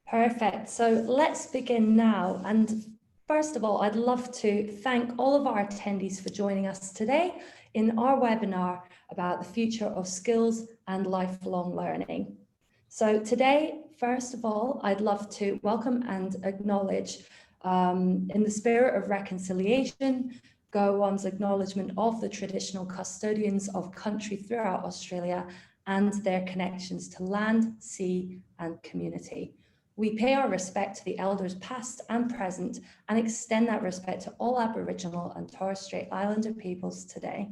Perfect. So let's begin now. And first of all, I'd love to thank all of our attendees for joining us today in our webinar about the future of skills and lifelong learning. So today, first of all, I'd love to welcome and acknowledge, in the spirit of reconciliation, Go On's acknowledgement of the traditional custodians of country throughout Australia and their connections to land, sea, and community. We pay our respect to the elders past and present and extend that respect to all Aboriginal and Torres Strait Islander peoples today.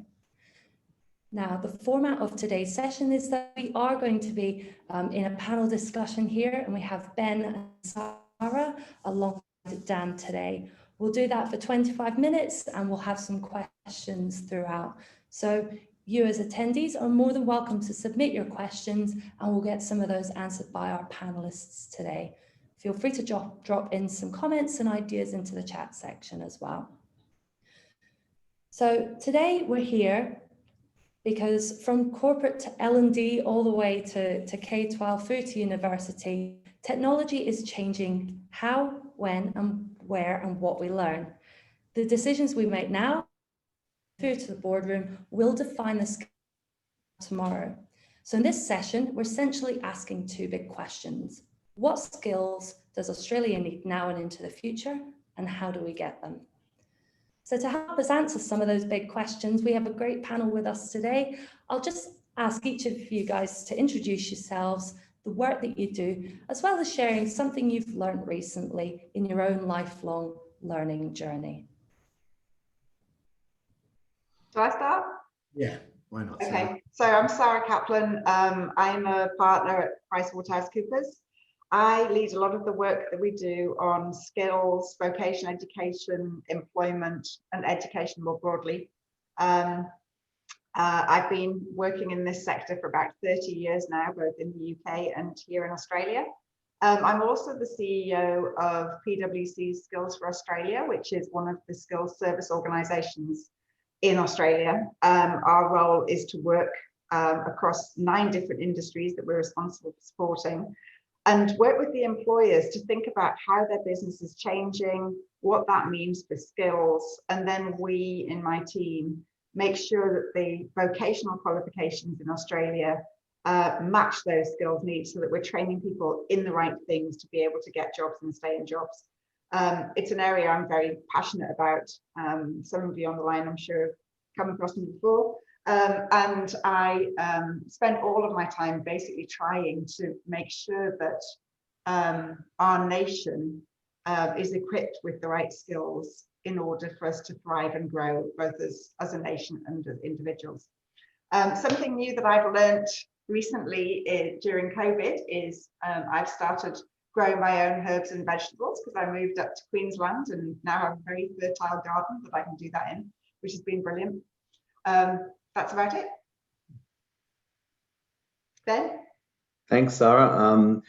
Now, the format of today's session is that we are going to be in a panel discussion here, and we have Ben and Sara alongside Dan today. We'll do that for 25 minutes and we'll have some questions throughout. So you as attendees are more than welcome to submit your questions and we'll get some of those answered by our panelists today. Feel free to drop in some comments and ideas into the chat section as well. So today we're here because from corporate to L&D all the way to K-12 through to university, technology is changing how, when, and where and what we learn. The decisions we make now through to the boardroom will define the skills tomorrow. So in this session, we're essentially asking two big questions. What skills does Australia need now and into the future, and how do we get them? So to help us answer some of those big questions, we have a great panel with us today. I'll just ask each of you guys to introduce yourselves, the work that you do, as well as sharing something you've learned recently in your own lifelong learning journey. Do I start? Yeah, why not? Okay, so I'm Sara Caplan. I'm a partner at PwC. I lead a lot of the work that we do on skills, vocational education, employment, and education more broadly. I've been working in this sector for about 30 years now, both in the UK and here in Australia. I'm also the CEO of PwC Skills for Australia, which is one of the skills service organisations in Australia. Our role is to work across 9 different industries that we're responsible for supporting, and work with the employers to think about how their business is changing, what that means for skills, and then we in my team make sure that the vocational qualifications in Australia match those skills needs so that we're training people in the right things to be able to get jobs and stay in jobs. It's an area I'm very passionate about. Some of you on the line, I'm sure, have come across me before. And I spent all of my time basically trying to make sure that our nation is equipped with the right skills in order for us to thrive and grow, both as a nation and as individuals. Something new that I've learned recently during COVID is I've started growing my own herbs and vegetables because I moved up to Queensland and now have a very fertile garden that I can do that in, which has been brilliant. That's about it. Ben? Thanks, Sara.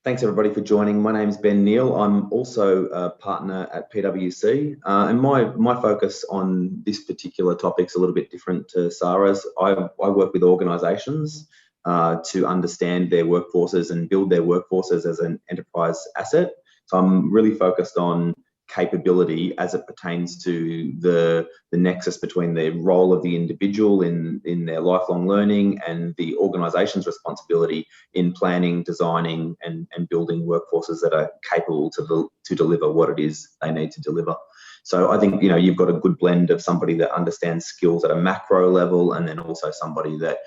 Thanks everybody for joining. My name is Neal. I'm also a partner at PwC, and my focus on this particular topic is a little bit different to Sara's. I work with organisations to understand their workforces and build their workforces as an enterprise asset. So I'm really focused on capability as it pertains to the nexus between the role of the individual in their lifelong learning and the organisation's responsibility in planning, designing and building workforces that are capable to deliver what it is they need to deliver. So I think, you know, you've got a good blend of somebody that understands skills at a macro level, and then also somebody that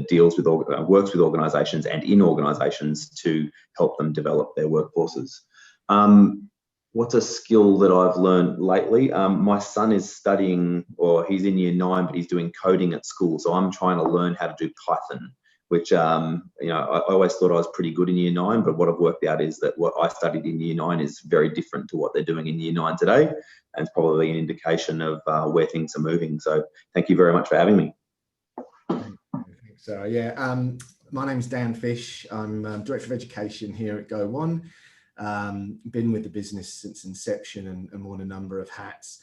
deals with works with organisations and in organisations to help them develop their workforces. What's a skill that I've learned lately? My son is studying, or he's in year 9, but he's doing coding at school. So I'm trying to learn how to do Python, which, you know, I always thought I was pretty good in year 9, but what I've worked out is that what I studied in year 9 is very different to what they're doing in year 9 today. And it's probably an indication of where things are moving. So thank you very much for having me. Thanks, Sara. Yeah, my name's Dan Fish. I'm Director of Education here at Go On. Been with the business since inception and worn a number of hats.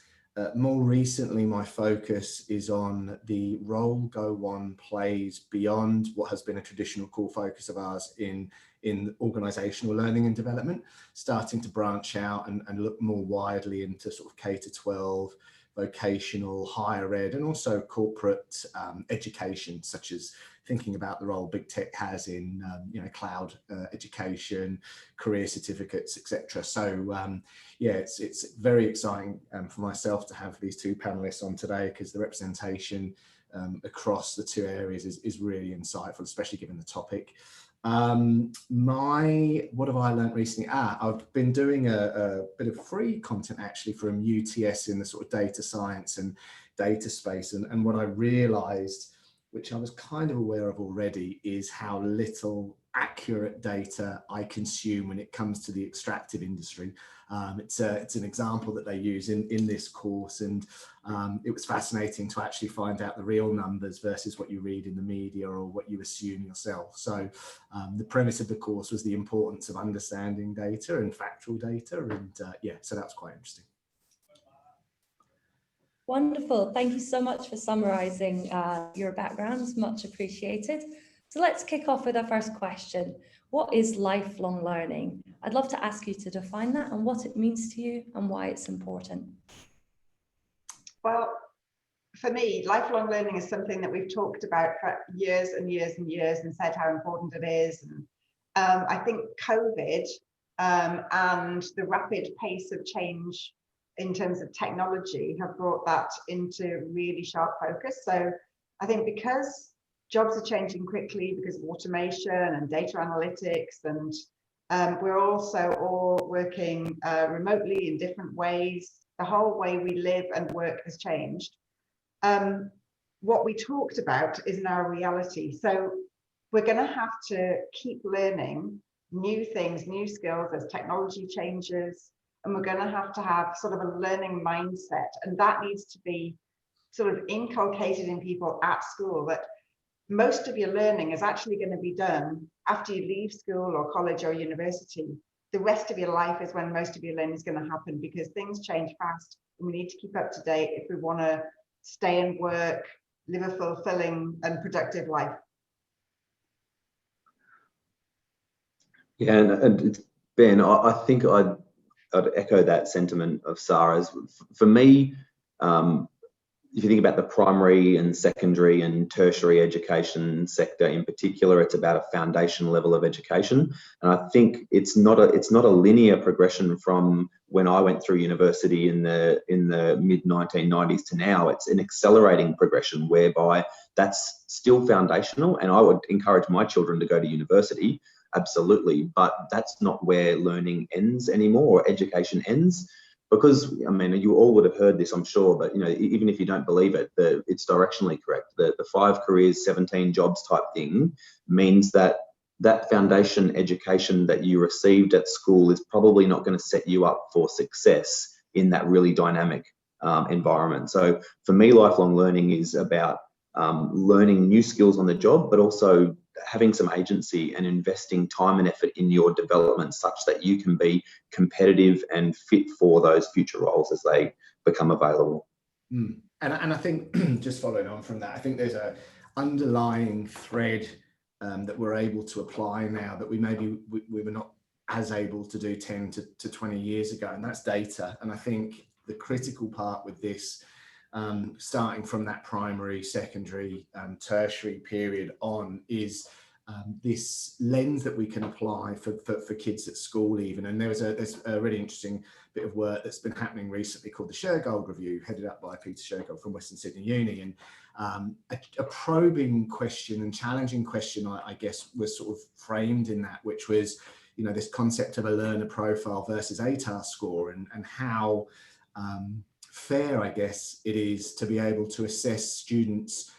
More recently, my focus is on the role Go On plays beyond what has been a traditional core focus of ours in in organisational learning and development, starting to branch out and look more widely into sort of K-12, vocational, higher ed, and also corporate education, such as thinking about the role big tech has in cloud education, career certificates, etc. So yeah, it's very exciting for myself to have these two panelists on today, because the representation across the two areas is really insightful, especially given the topic. What have I learned recently? I've been doing a bit of free content actually from UTS in the sort of data science and data space. And what I realized, which I was kind of aware of already, is how little accurate data I consume when it comes to the extractive industry. It's an example that they use in this course, and it was fascinating to actually find out the real numbers versus what you read in the media or what you assume yourself. So the premise of the course was the importance of understanding data and factual data, and yeah, so that was quite interesting. Wonderful. Thank you so much for summarising your backgrounds. Much appreciated. So let's kick off with our first question. What is lifelong learning? I'd love to ask you to define that and what it means to you and why it's important. Well, for me, lifelong learning is something that we've talked about for years and years and years and said how important it is. And I think COVID and the rapid pace of change in terms of technology have brought that into really sharp focus. So I think because jobs are changing quickly because of automation and data analytics, and we're also all working remotely in different ways, the whole way we live and work has changed. What we talked about is now a reality. So we're going to have to keep learning new things, new skills as technology changes, and we're going to have sort of a learning mindset, and that needs to be sort of inculcated in people at school, that most of your learning is actually going to be done after you leave school or college or university. The rest of your life is when most of your learning is going to happen, because things change fast and we need to keep up to date if we want to stay and work, live a fulfilling and productive life. Yeah, and it's, Ben, I think I'd echo that sentiment of Sara's. For me, if you think about the primary and secondary and tertiary education sector in particular, it's about a foundation level of education. And I think it's not a linear progression from when I went through university in the mid 1990s to now. It's an accelerating progression whereby that's still foundational. And I would encourage my children to go to university, absolutely, but that's not where learning ends anymore, or education ends. Because, I mean, you all would have heard this, I'm sure, but, you know, even if you don't believe it, it's directionally correct. The 5 careers, 17 jobs type thing means that that foundation education that you received at school is probably not going to set you up for success in that really dynamic environment. So for me, lifelong learning is about learning new skills on the job, but also having some agency and investing time and effort in your development such that you can be competitive and fit for those future roles as they become available. And I think just following on from that, I think there's a underlying thread that we're able to apply now that we were not as able to do 10 to 20 years ago, and that's data. And I think the critical part with this, starting from that primary, secondary, tertiary period on, is this lens that we can apply for kids at school even. And there's a really interesting bit of work that's been happening recently called the Sharegold Review, headed up by Peter Sharegold from Western Sydney Uni. And a probing question and challenging question, I guess, was sort of framed in that, which was, you know, this concept of a learner profile versus ATAR score, and how fair, I guess, it is to be able to assess students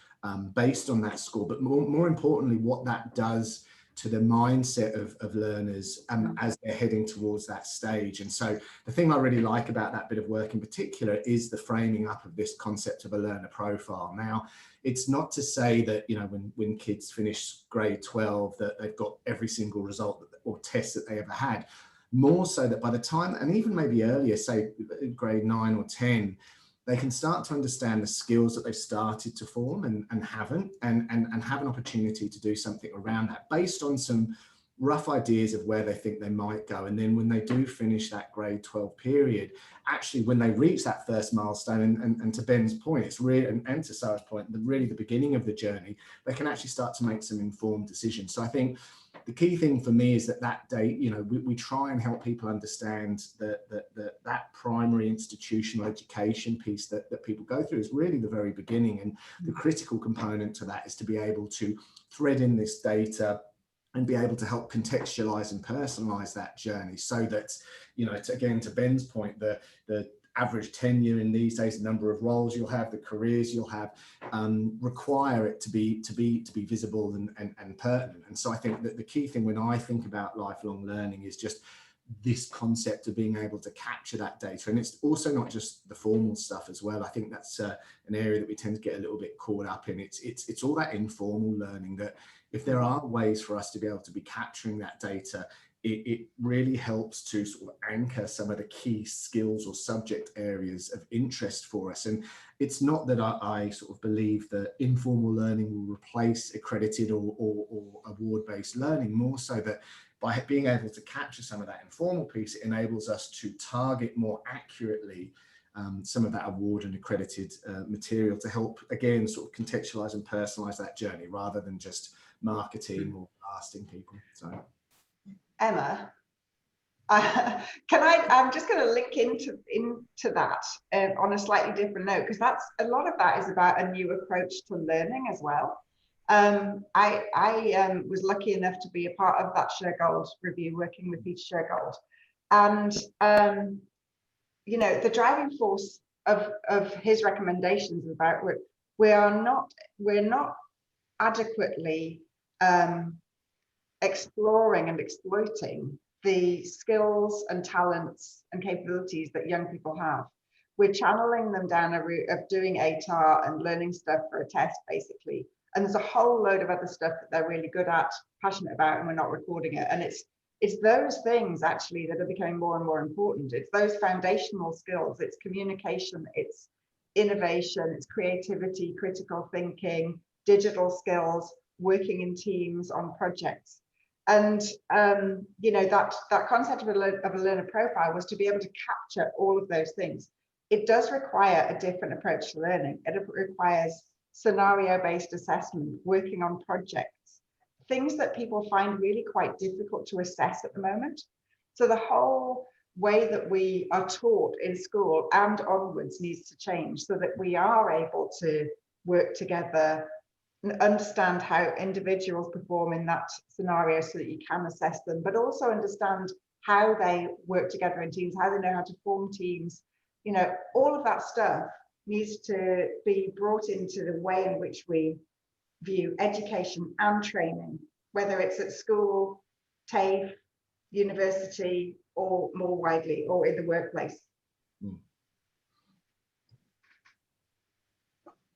based on that score, but more importantly, what that does to the mindset of learners as they're heading towards that stage. And so the thing I really like about that bit of work in particular is the framing up of this concept of a learner profile. Now, it's not to say that, you know, when kids finish grade 12 that they've got every single result or test that they ever had. More so that by the time, and even maybe earlier, say grade 9 or 10, they can start to understand the skills that they've started to form and haven't, and have an opportunity to do something around that based on some rough ideas of where they think they might go. And then when they do finish that grade 12 period, actually when they reach that first milestone, and to Ben's point, it's really, and to Sarah's point, really the beginning of the journey, they can actually start to make some informed decisions. So I think the key thing for me is that date, you know, we try and help people understand that primary institutional education piece that people go through is really the very beginning. And the critical component to that is to be able to thread in this data and be able to help contextualize and personalize that journey, so that, you know, again, to Ben's point, the average tenure in these days, the number of roles you'll have, the careers you'll have, require it to be visible and pertinent. And so I think that the key thing when I think about lifelong learning is just this concept of being able to capture that data. And it's also not just the formal stuff as well. I think that's an area that we tend to get a little bit caught up in. It's all that informal learning, that if there are ways for us to be able to be capturing that data, it really helps to sort of anchor some of the key skills or subject areas of interest for us. And it's not that I sort of believe that informal learning will replace accredited or award-based learning, more so that by being able to capture some of that informal piece, it enables us to target more accurately some of that award and accredited material to help, again, sort of contextualize and personalize that journey rather than just marketing or blasting people. So, Emma, I'm just going to link into that on a slightly different note, because that's a lot of that is about a new approach to learning as well. I was lucky enough to be a part of that Sharegold review, working with Peter Sharegold, and you know, the driving force of his recommendations about we're not adequately exploring and exploiting the skills and talents and capabilities that young people have. We're channeling them down a route of doing ATAR and learning stuff for a test, basically. And there's a whole load of other stuff that they're really good at, passionate about, and we're not recording it. And it's those things actually that are becoming more and more important. It's those foundational skills. It's communication, it's innovation, it's creativity, critical thinking, digital skills, working in teams on projects. And you know, that concept of a learner profile was to be able to capture all of those things. It does require a different approach to learning. It requires scenario-based assessment, working on projects, things that people find really quite difficult to assess at the moment. So the whole way that we are taught in school and onwards needs to change, so that we are able to work together and understand how individuals perform in that scenario so that you can assess them, but also understand how they work together in teams, how they know how to form teams. You know, all of that stuff needs to be brought into the way in which we view education and training, whether it's at school, TAFE, university, or more widely, or in the workplace.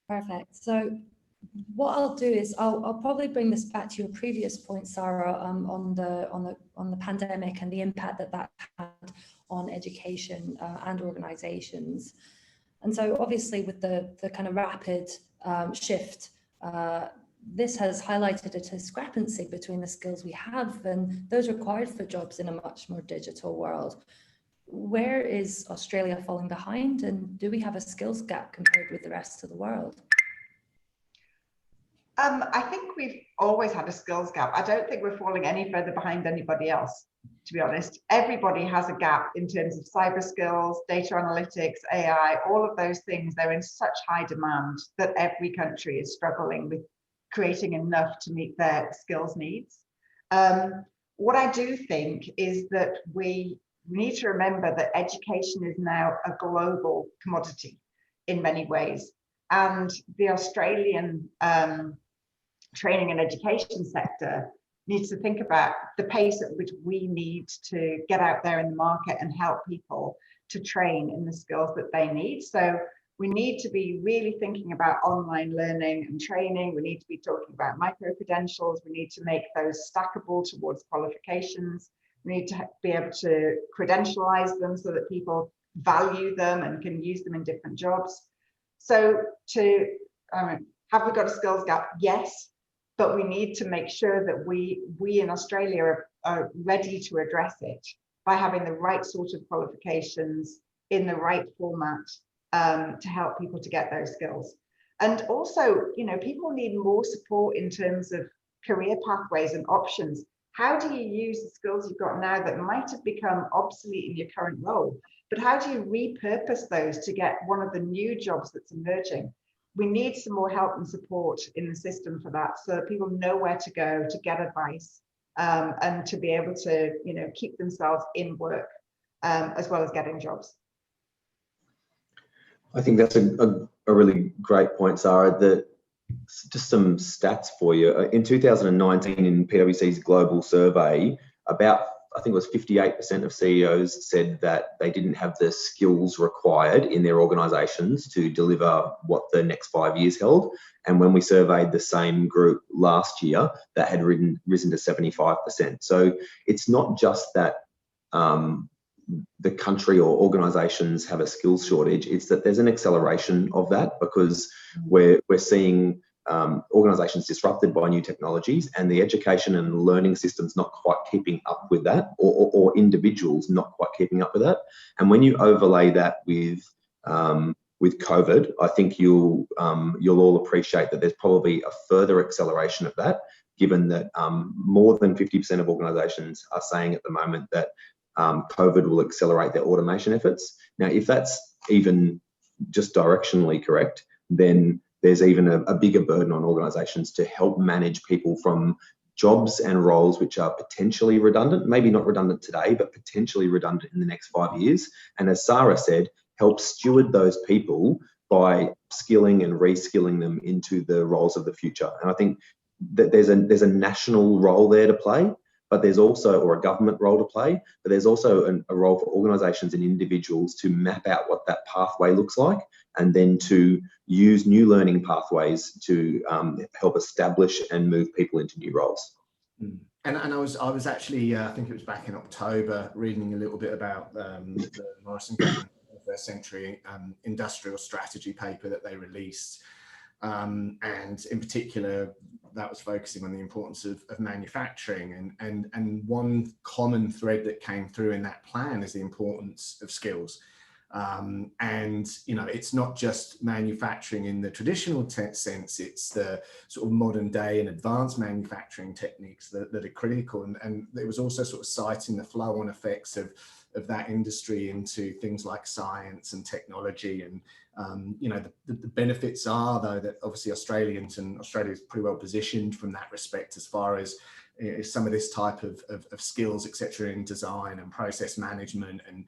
Perfect. So what I'll do is I'll probably bring this back to your previous point, Sara, on the pandemic and the impact that had on education and organisations. And so obviously with the kind of rapid shift, this has highlighted a discrepancy between the skills we have and those required for jobs in a much more digital world. Where is Australia falling behind, and do we have a skills gap compared with the rest of the world? I think we've always had a skills gap. I don't think we're falling any further behind anybody else, to be honest. Everybody has a gap in terms of cyber skills, data analytics, AI, all of those things. They're in such high demand that every country is struggling with creating enough to meet their skills needs. What I do think is that we need to remember that education is now a global commodity in many ways. And the Australian training and education sector needs to think about the pace at which we need to get out there in the market and help people to train in the skills that they need. So we need to be really thinking about online learning and training. We need to be talking about micro-credentials. We need to make those stackable towards qualifications. We need to be able to credentialize them so that people value them and can use them in different jobs. So have we got a skills gap? Yes, but we need to make sure that we in Australia are are ready to address it by having the right sort of qualifications in the right format to help people to get those skills. And also, you know, people need more support in terms of career pathways and options. How do you use the skills you've got now that might have become obsolete in your current role? But how do you repurpose those to get one of the new jobs that's emerging? We need some more help and support in the system for that, so that people know where to go to get advice and to be able to, you know, keep themselves in work as well as getting jobs. I think that's a really great point, Sara. That just some stats for you. In 2019, in PwC's global survey, about, I think it was 58% of CEOs said that they didn't have the skills required in their organisations to deliver what the next 5 years held. And when we surveyed the same group last year, that had risen to 75%. So it's not just that the country or organisations have a skills shortage, it's that there's an acceleration of that, because we're seeing organisations disrupted by new technologies, and the education and learning system's not quite keeping up with that, or individuals not quite keeping up with that. And when you overlay that with COVID, I think you'll all appreciate that there's probably a further acceleration of that, given that more than 50% of organisations are saying at the moment that COVID will accelerate their automation efforts. Now, if that's even just directionally correct, then there's even a bigger burden on organisations to help manage people from jobs and roles which are potentially redundant, maybe not redundant today, but potentially redundant in the next 5 years. And as Sara said, help steward those people by skilling and reskilling them into the roles of the future. And I think that there's a national role there to play, but there's also, or a government role to play, but there's also a role for organisations and individuals to map out what that pathway looks like, and then to use new learning pathways to help establish and move people into new roles. And I was actually, I think it was back in October, reading a little bit about the Morrison government 21st century industrial strategy paper that they released. And in particular, that was focusing on the importance of manufacturing, and one common thread that came through in that plan is the importance of skills. And you know, it's not just manufacturing in the traditional sense, it's the sort of modern day and advanced manufacturing techniques that are critical, and it was also sort of citing the flow-on effects of that industry into things like science and technology. And you know, the benefits are, though, that obviously Australia is pretty well positioned from that respect, as far as some of this type of skills, etc., in design and process management. And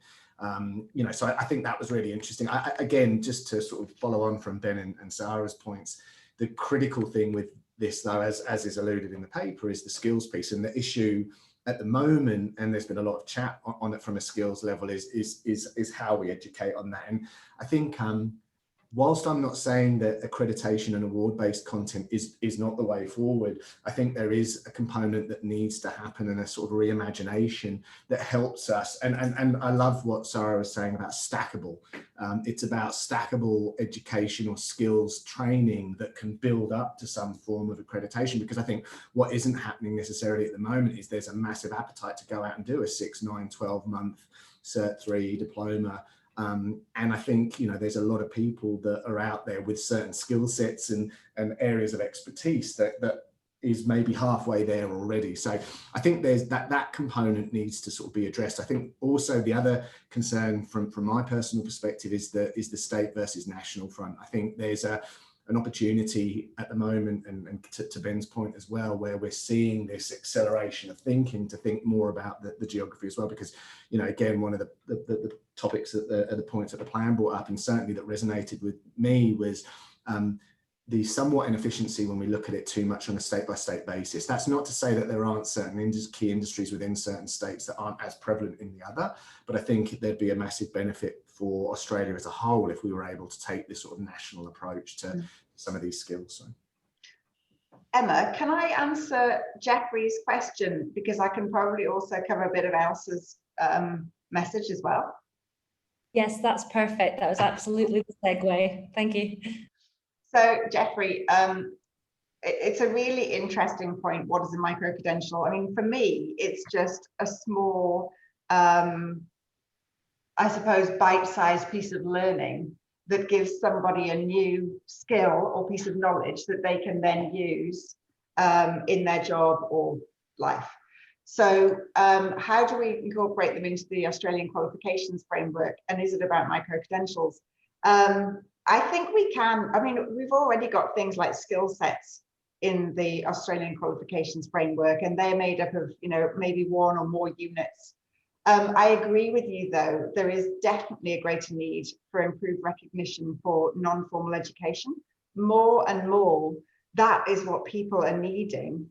you know, so I think that was really interesting. Again, just to sort of follow on from Ben and Sara's points, the critical thing with this, though, as is alluded in the paper, is the skills piece. And the issue at the moment, and there's been a lot of chat on it from a skills level, is how we educate on that. And I think whilst I'm not saying that accreditation and award-based content is not the way forward, I think there is a component that needs to happen, and a sort of reimagination that helps us. And I love what Sara was saying about stackable. It's about stackable educational skills training that can build up to some form of accreditation, because I think what isn't happening necessarily at the moment is there's a massive appetite to go out and do a 6, 9, 12-month Cert 3 diploma. And I think, you know, there's a lot of people that are out there with certain skill sets and areas of expertise that is maybe halfway there already. So I think there's that component needs to sort of be addressed. I think also the other concern from my personal perspective is the state versus national front. I think there's an opportunity at the moment, and to Ben's point as well, where we're seeing this acceleration of thinking to think more about the geography as well, because, you know, again, one of the topics that the points that the plan brought up, and certainly that resonated with me, was the somewhat inefficiency when we look at it too much on a state-by-state basis. That's not to say that there aren't certain key industries within certain states that aren't as prevalent in the other, but I think there'd be a massive benefit for Australia as a whole if we were able to take this sort of national approach to some of these skills. So. Emma, can I answer Jeffrey's question, because I can probably also cover a bit of Elsa's message as well? Yes, that's perfect. That was absolutely the segue. Thank you. So, Jeffrey, it's a really interesting point. What is a micro-credential? I mean, for me, it's just a small, I suppose, bite-sized piece of learning that gives somebody a new skill or piece of knowledge that they can then use in their job or life. So how do we incorporate them into the Australian qualifications framework? And is it about micro-credentials? I think we can. I mean, we've already got things like skill sets in the Australian qualifications framework, and they're made up of, you know, maybe one or more units. I agree with you, though, there is definitely a greater need for improved recognition for non-formal education. More and more, that is what people are needing.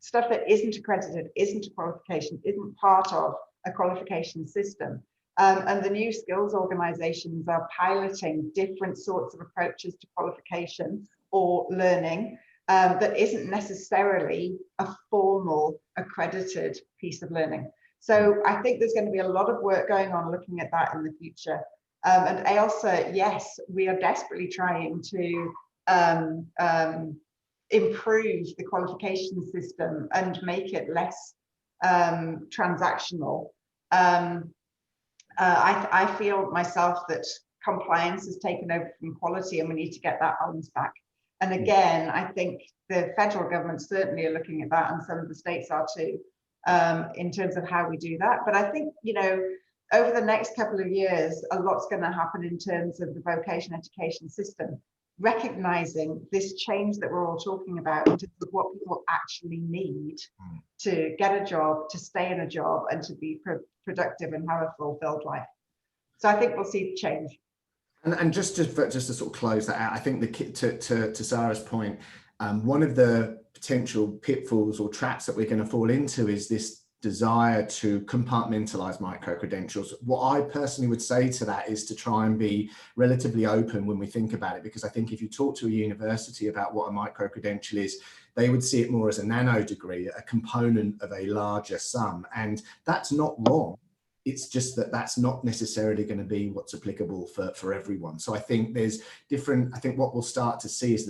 Stuff that isn't accredited, isn't a qualification, isn't part of a qualification system. And the new skills organisations are piloting different sorts of approaches to qualification or learning that isn't necessarily a formal accredited piece of learning. So I think there's going to be a lot of work going on looking at that in the future. And Ailsa, yes, we are desperately trying to improve the qualification system and make it less transactional. I feel myself that compliance has taken over from quality, and we need to get that balance back. And again, I think the federal government certainly are looking at that, and some of the states are too, in terms of how we do that. But I think, you know, over the next couple of years, a lot's going to happen in terms of the vocational education system, recognizing this change that we're all talking about in terms of what people actually need to get a job, to stay in a job, and to be productive and have a fulfilled life. So I think we'll see change. And just to sort of close that out, I think to Sara's point, one of the potential pitfalls or traps that we're going to fall into is this desire to compartmentalize micro-credentials. What I personally would say to that is to try and be relatively open when we think about it, because I think if you talk to a university about what a micro-credential is, they would see it more as a nano degree, a component of a larger sum. And that's not wrong. It's just that that's not necessarily going to be what's applicable for everyone. So I think there's different, I think what we'll start to see is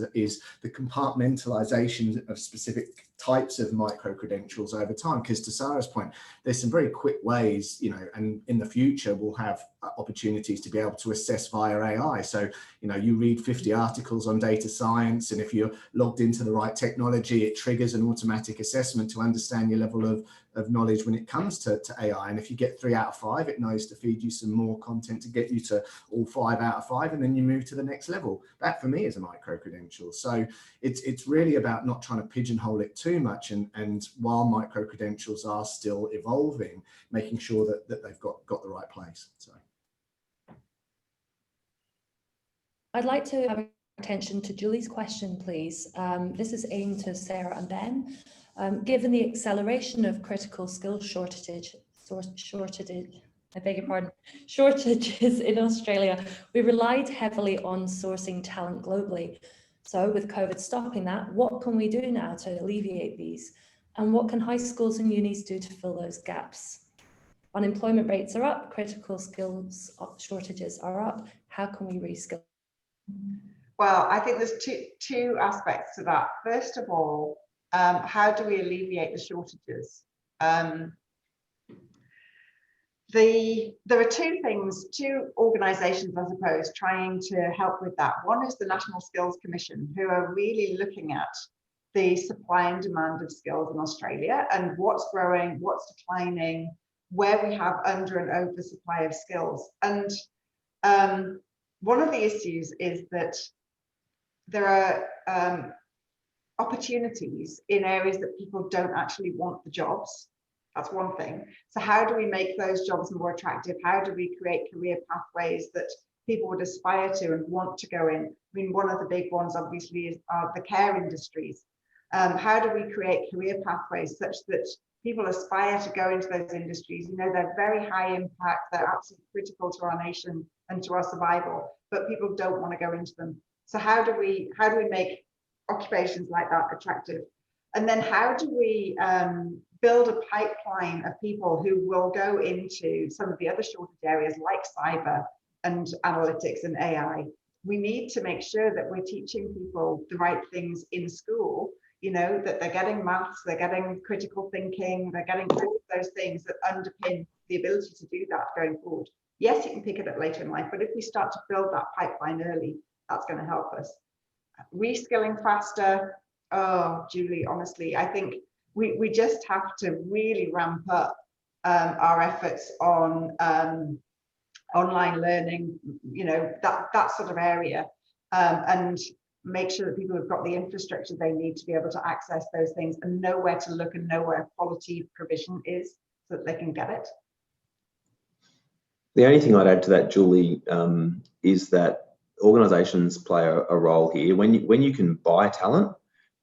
the compartmentalization of specific types of micro-credentials over time. Because to Sara's point, there's some very quick ways, you know, and in the future we'll have opportunities to be able to assess via AI. So, you know, you read 50 articles on data science, and if you're logged into the right technology, it triggers an automatic assessment to understand your level of knowledge when it comes to AI. And if you get 3 out of 5, it knows to feed you some more content to get you to all 5 out of 5, and then you move to the next level. That for me is a micro-credential. So it's really about not trying to pigeonhole it too much, and while micro-credentials are still evolving, making sure that they've got the right place. So I'd like to have attention to Julie's question, please. This is aimed to Sara and Ben. Given the acceleration of critical skill shortages in Australia, we relied heavily on sourcing talent globally. So with COVID stopping that, what can we do now to alleviate these? And what can high schools and unis do to fill those gaps? Unemployment rates are up, critical skills shortages are up. How can we reskill? Well, I think there's two aspects to that. First of all, how do we alleviate the shortages? There are two organisations, I suppose, trying to help with that. One is the National Skills Commission, who are really looking at the supply and demand of skills in Australia and what's growing, what's declining, where we have under and oversupply of skills. And one of the issues is that there are opportunities in areas that people don't actually want the jobs. That's one thing. So how do we make those jobs more attractive? How do we create career pathways that people would aspire to and want to go in? I mean, one of the big ones obviously are the care industries. How do we create career pathways such that people aspire to go into those industries? You know, they're very high impact, they're absolutely critical to our nation and to our survival, but people don't want to go into them. So how do we make occupations like that attractive? And then how do we build a pipeline of people who will go into some of the other shortage areas like cyber and analytics and AI, we need to make sure that we're teaching people the right things in school, you know, that they're getting maths, they're getting critical thinking, they're getting all of those things that underpin the ability to do that going forward. Yes, you can pick it up later in life, but if we start to build that pipeline early, that's going to help us. Reskilling faster. Oh, Julie, honestly, I think we just have to really ramp up our efforts on online learning, you know, that sort of area, and make sure that people have got the infrastructure they need to be able to access those things and know where to look and know where quality provision is so that they can get it. The only thing I'd add to that, Julie, is that organisations play a role here. When you can buy talent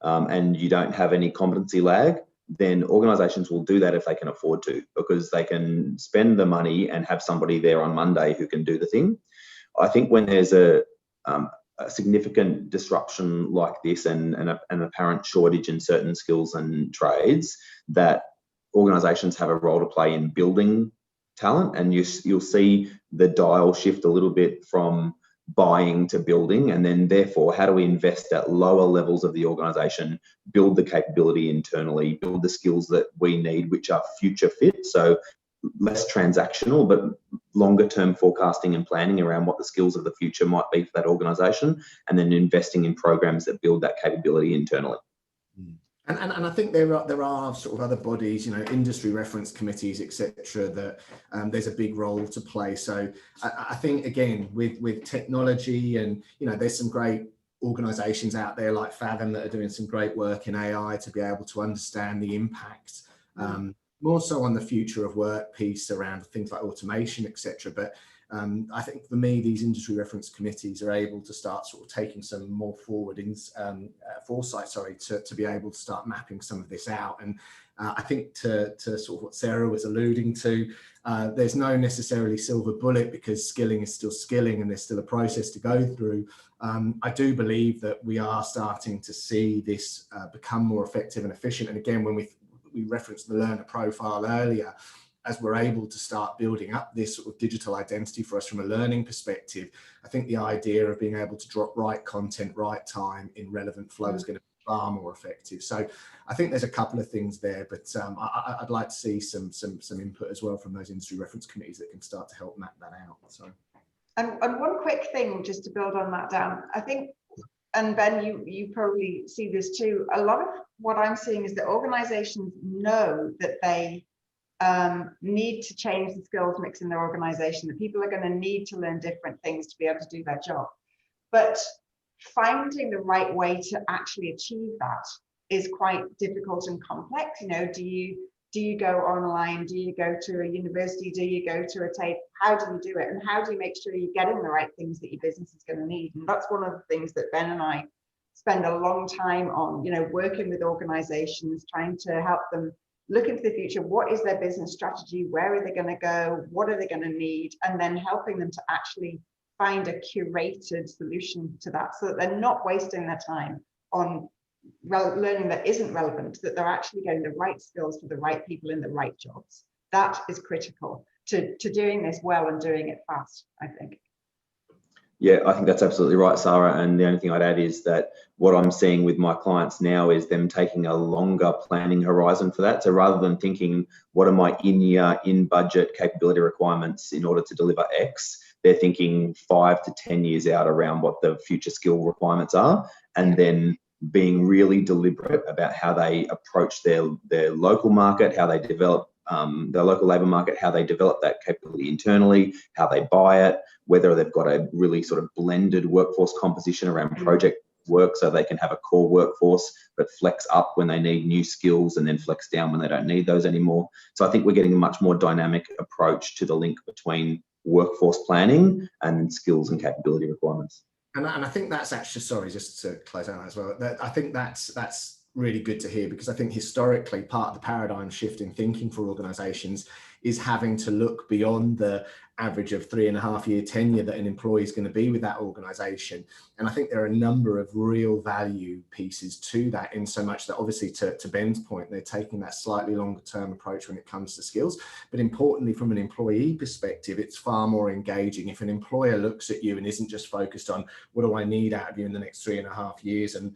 and you don't have any competency lag, then organisations will do that if they can afford to, because they can spend the money and have somebody there on Monday who can do the thing. I think when there's a significant disruption like this and an apparent shortage in certain skills and trades, that organisations have a role to play in building talent, and you'll see the dial shift a little bit from buying to building, and then therefore how do we invest at lower levels of the organisation, build the capability internally, build the skills that we need which are future fit, so less transactional but longer term forecasting and planning around what the skills of the future might be for that organisation, and then investing in programs that build that capability internally. And I think there are sort of other bodies, you know, industry reference committees, etc., that there's a big role to play. So I think, again, with technology, and, you know, there's some great organisations out there like Fathom that are doing some great work in AI to be able to understand the impact, more so on the future of work piece around things like automation, etc. But I think for me, these industry reference committees are able to start sort of taking some more foresight, to be able to start mapping some of this out. And I think to sort of what Sara was alluding to, there's no necessarily silver bullet, because skilling is still skilling and there's still a process to go through. I do believe that we are starting to see this become more effective and efficient. And again, when we referenced the learner profile earlier, as we're able to start building up this sort of digital identity for us from a learning perspective, I think the idea of being able to drop right content, right time in relevant flow is going to be far more effective. So I think there's a couple of things there, but I'd like to see some input as well from those industry reference committees that can start to help map that out. So, and one quick thing just to build on that, Dan, I think, and Ben, you probably see this too, a lot of what I'm seeing is that organizations know that they need to change the skills mix in their organization, that people are going to need to learn different things to be able to do their job. But finding the right way to actually achieve that is quite difficult and complex. You know, do you go online? Do you go to a university? Do you go to a tape? How do you do it? And how do you make sure you're getting the right things that your business is going to need? And that's one of the things that Ben and I spend a long time on, you know, working with organizations, trying to help them look into the future. What is their business strategy? Where are they going to go? What are they going to need? And then helping them to actually find a curated solution to that, so that they're not wasting their time on learning that isn't relevant, that they're actually getting the right skills for the right people in the right jobs. That is critical to doing this well and doing it fast, I think. Yeah, I think that's absolutely right, Sara. And the only thing I'd add is that what I'm seeing with my clients now is them taking a longer planning horizon for that. So rather than thinking, what are my in-year, in-budget capability requirements in order to deliver X, they're thinking 5 to 10 years out around what the future skill requirements are, and then being really deliberate about how they approach their local market, how they develop their local labour market, how they develop that capability internally, how they buy it, whether they've got a really sort of blended workforce composition around project work, so they can have a core workforce but flex up when they need new skills and then flex down when they don't need those anymore. So I think we're getting a much more dynamic approach to the link between workforce planning and skills and capability requirements. And I think that's actually, sorry, just to close out as well, I think that's really good to hear, because I think historically part of the paradigm shift in thinking for organisations is having to look beyond the average of 3.5 year tenure that an employee is going to be with that organization. And I think there are a number of real value pieces to that, in so much that obviously to Ben's point, they're taking that slightly longer term approach when it comes to skills. But importantly, from an employee perspective, it's far more engaging. If an employer looks at you and isn't just focused on what do I need out of you in the next 3.5 years, and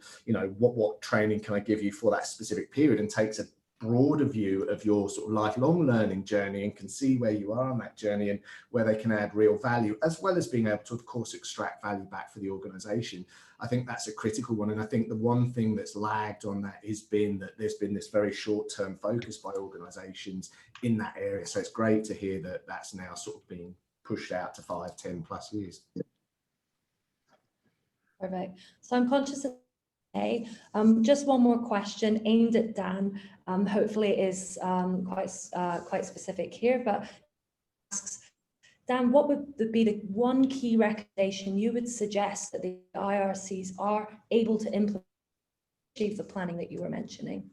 what training can I give you for that specific period, and takes a broader view of your sort of lifelong learning journey and can see where you are on that journey and where they can add real value, as well as being able to, of course, extract value back for the organization. I think that's a critical one. And I think the one thing that's lagged on that has been that there's been this very short-term focus by organizations in that area. So it's great to hear that that's now sort of being pushed out to 5, 10 plus years. Perfect. So I'm conscious of just one more question aimed at Dan. Hopefully it is quite specific here, but asks, Dan, what would be the one key recommendation you would suggest that the IRCs are able to implement to achieve the planning that you were mentioning?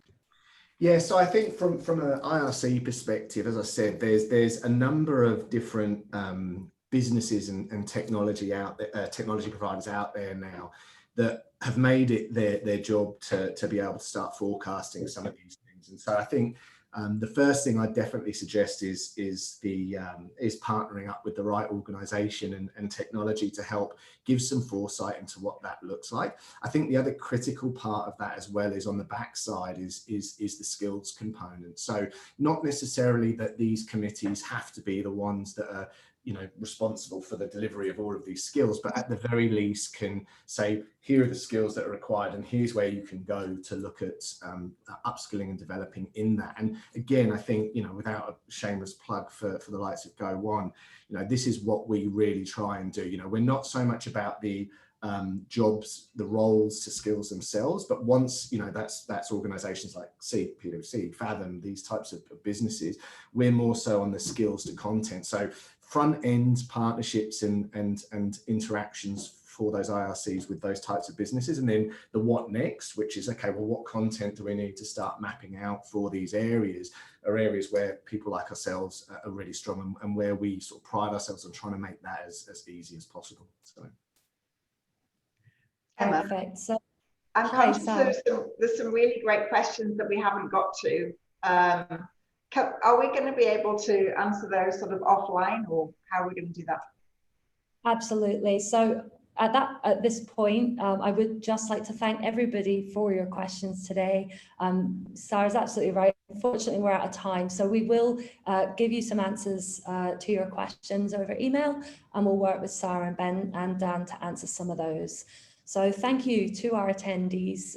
Yeah, so I think from an IRC perspective, as I said, there's a number of different businesses and technology providers out there now that have made it their job to be able to start forecasting some of these things. And so I think the first thing I definitely suggest is partnering up with the right organisation and technology to help give some foresight into what that looks like. I think the other critical part of that as well is on the backside is the skills component. So not necessarily that these committees have to be the ones that are responsible for the delivery of all of these skills, but at the very least can say, here are the skills that are required and here's where you can go to look at upskilling and developing in that. And again, I think, without a shameless plug for the likes of Go One, this is what we really try and do. We're not so much about the jobs, the roles to skills themselves, but once that's organizations like PwC, Fathom, these types of businesses, we're more so on the skills to content. So front end partnerships and interactions for those IRCs with those types of businesses, and then the what next, which is, okay, well, what content do we need to start mapping out for these areas, are areas where people like ourselves are really strong and where we sort of pride ourselves on trying to make that as easy as possible. So perfect. So I'm conscious there's some really great questions that we haven't got to. Are we going to be able to answer those sort of offline, or how are we going to do that? Absolutely. So at this point, I would just like to thank everybody for your questions today. Sara's absolutely right. Unfortunately, we're out of time, so we will give you some answers to your questions over email, and we'll work with Sara and Ben and Dan to answer some of those. So thank you to our attendees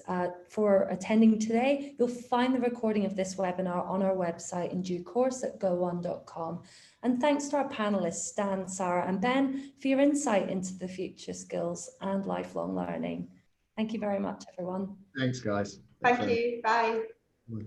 for attending today. You'll find the recording of this webinar on our website in due course at go1.com. And thanks to our panelists, Dan, Sara and Ben, for your insight into the future skills and lifelong learning. Thank you very much, everyone. thanks, guys. Thank you. Bye. Bye.